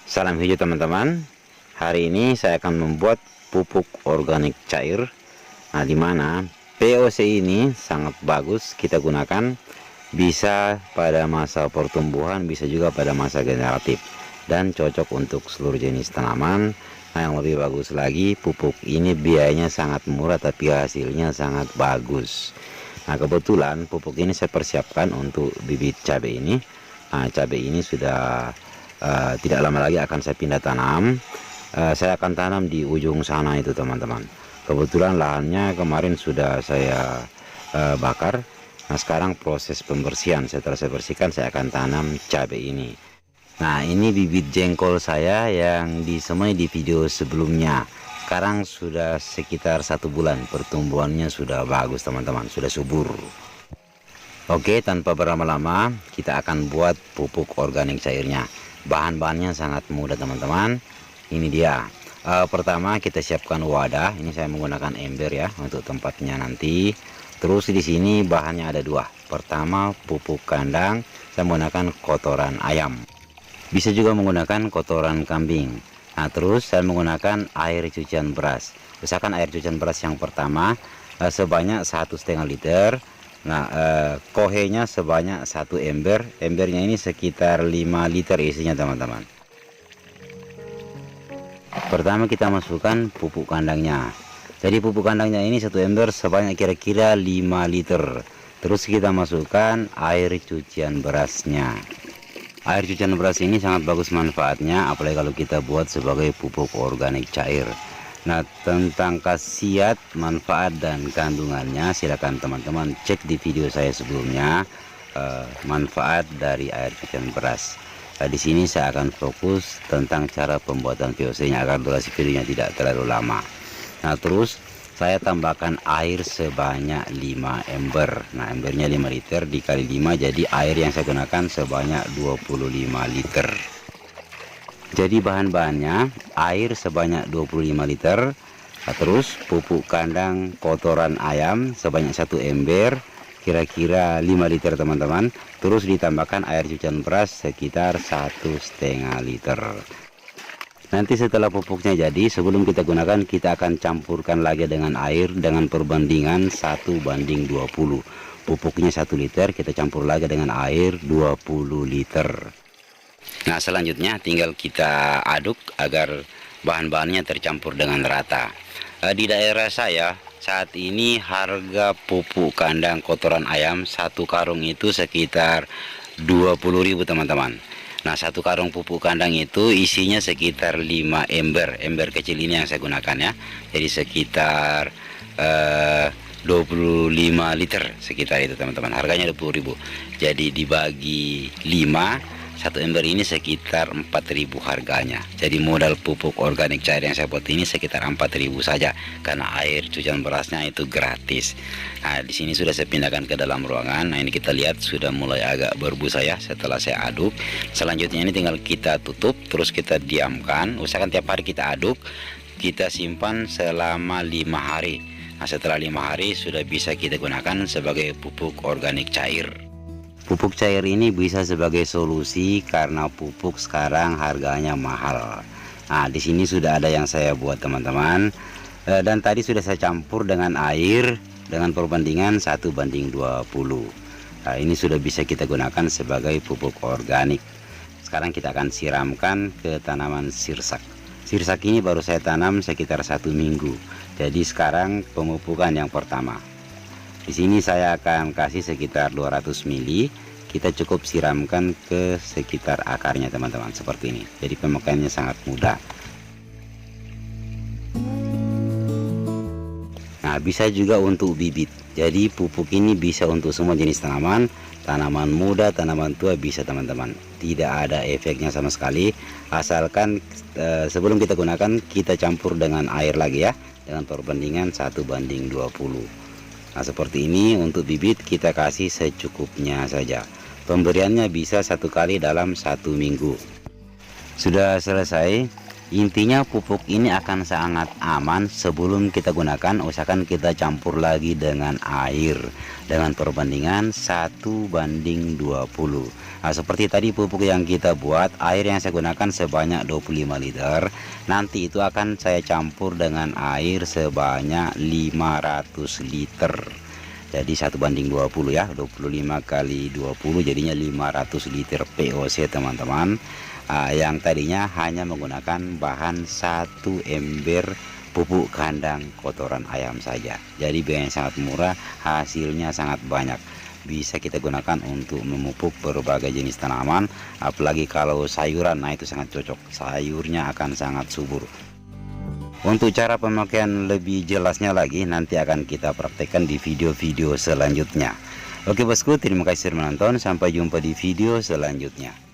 Salam hijau teman-teman. Hari ini saya akan membuat pupuk organik cair. Nah, dimana POC ini sangat bagus kita gunakan, bisa pada masa pertumbuhan, bisa juga pada masa generatif, dan cocok untuk seluruh jenis tanaman. Nah, yang lebih bagus lagi, pupuk ini biayanya sangat murah tapi hasilnya sangat bagus. Nah, kebetulan pupuk ini saya persiapkan untuk bibit cabai ini. Nah, cabai ini sudah tidak lama lagi akan saya pindah tanam. Saya akan tanam di ujung sana itu teman-teman. Kebetulan lahannya kemarin sudah saya bakar. Nah, sekarang proses pembersihan. Setelah saya bersihkan, saya akan tanam cabai ini. Nah, ini bibit jengkol saya yang disemai di video sebelumnya. Sekarang sudah sekitar 1 bulan, pertumbuhannya sudah bagus teman-teman, sudah subur. Oke, tanpa berlama-lama kita akan buat pupuk organik cairnya. Bahan-bahannya sangat mudah teman-teman. Ini dia. Pertama kita siapkan wadah. Ini saya menggunakan ember ya untuk tempatnya nanti. Terus di sini bahannya ada 2. Pertama pupuk kandang, saya menggunakan kotoran ayam. Bisa juga menggunakan kotoran kambing. Nah, terus saya menggunakan air cucian beras. Usahakan air cucian beras yang pertama sebanyak 1,5 liter. Nah, kohenya sebanyak 1 ember. Embernya ini sekitar 5 liter isinya teman-teman. Pertama kita masukkan pupuk kandangnya. Jadi pupuk kandangnya ini 1 ember sebanyak kira-kira 5 liter. Terus kita masukkan air cucian berasnya. Air cucian beras ini sangat bagus manfaatnya, apalagi kalau kita buat sebagai pupuk organik cair. Nah, tentang khasiat, manfaat, dan kandungannya silakan teman-teman cek di video saya sebelumnya, manfaat dari air cucian beras. Di sini saya akan fokus tentang cara pembuatan VOC-nya agar durasi videonya tidak terlalu lama. Nah, terus saya tambahkan air sebanyak 5 ember. Nah, embernya 5 liter dikali 5, jadi air yang saya gunakan sebanyak 25 liter. Jadi bahan-bahannya air sebanyak 25 liter. Nah, terus pupuk kandang kotoran ayam sebanyak 1 ember, kira-kira 5 liter teman-teman. Terus ditambahkan air cucian beras sekitar 1,5 liter. Nanti setelah pupuknya jadi, sebelum kita gunakan, kita akan campurkan lagi dengan air dengan perbandingan 1:20. Pupuknya 1 liter, kita campur lagi dengan air 20 liter. Nah, selanjutnya tinggal kita aduk agar bahan-bahannya tercampur dengan rata. Di daerah saya saat ini harga pupuk kandang kotoran ayam 1 karung itu sekitar 20.000 teman-teman. Nah, 1 karung pupuk kandang itu isinya sekitar 5 ember. Ember kecil ini yang saya gunakan ya. Jadi sekitar 25 liter sekitar itu teman-teman. Harganya 20.000. Jadi dibagi 5, 1 ember ini sekitar 4.000 harganya. Jadi modal pupuk organik cair yang saya buat ini sekitar 4.000 saja, karena air cucian berasnya itu gratis. Nah, di sini sudah saya pindahkan ke dalam ruangan. Nah, ini kita lihat sudah mulai agak berbusa ya setelah saya aduk. Selanjutnya ini tinggal kita tutup, terus kita diamkan. Usahakan tiap hari kita aduk, kita simpan selama 5 hari. Nah, setelah 5 hari sudah bisa kita gunakan sebagai pupuk organik cair. Pupuk cair ini bisa sebagai solusi karena pupuk sekarang harganya mahal. Nah, di sini sudah ada yang saya buat teman-teman, dan tadi sudah saya campur dengan air dengan perbandingan 1:20. Nah, ini sudah bisa kita gunakan sebagai pupuk organik. Sekarang kita akan siramkan ke tanaman sirsak. Sirsak ini baru saya tanam sekitar 1 minggu. Jadi sekarang pemupukan yang pertama. Di sini saya akan kasih sekitar 200 ml. Kita cukup siramkan ke sekitar akarnya teman-teman seperti ini. Jadi pemakaiannya sangat mudah. Nah, bisa juga untuk bibit. Jadi pupuk ini bisa untuk semua jenis tanaman, tanaman muda, tanaman tua bisa teman-teman. Tidak ada efeknya sama sekali. Asalkan sebelum kita gunakan kita campur dengan air lagi ya, dengan perbandingan 1:20. Nah, seperti ini untuk bibit kita kasih secukupnya saja. Pemberiannya bisa 1 kali dalam 1 minggu. Sudah selesai. Intinya pupuk ini akan sangat aman. Sebelum kita gunakan, usahakan kita campur lagi dengan air dengan perbandingan 1:20. Nah, seperti tadi pupuk yang kita buat, air yang saya gunakan sebanyak 25 liter. Nanti itu akan saya campur dengan air sebanyak 500 liter. Jadi 1:20 ya, 25 kali 20 jadinya 500 liter POC teman-teman. Yang tadinya hanya menggunakan bahan 1 ember pupuk kandang kotoran ayam saja. Jadi biayanya sangat murah, hasilnya sangat banyak. Bisa kita gunakan untuk memupuk berbagai jenis tanaman, apalagi kalau sayuran. Nah, itu sangat cocok, sayurnya akan sangat subur. Untuk cara pemakaian lebih jelasnya lagi nanti akan kita praktekkan di video-video selanjutnya. Oke bosku, terima kasih sudah menonton, sampai jumpa di video selanjutnya.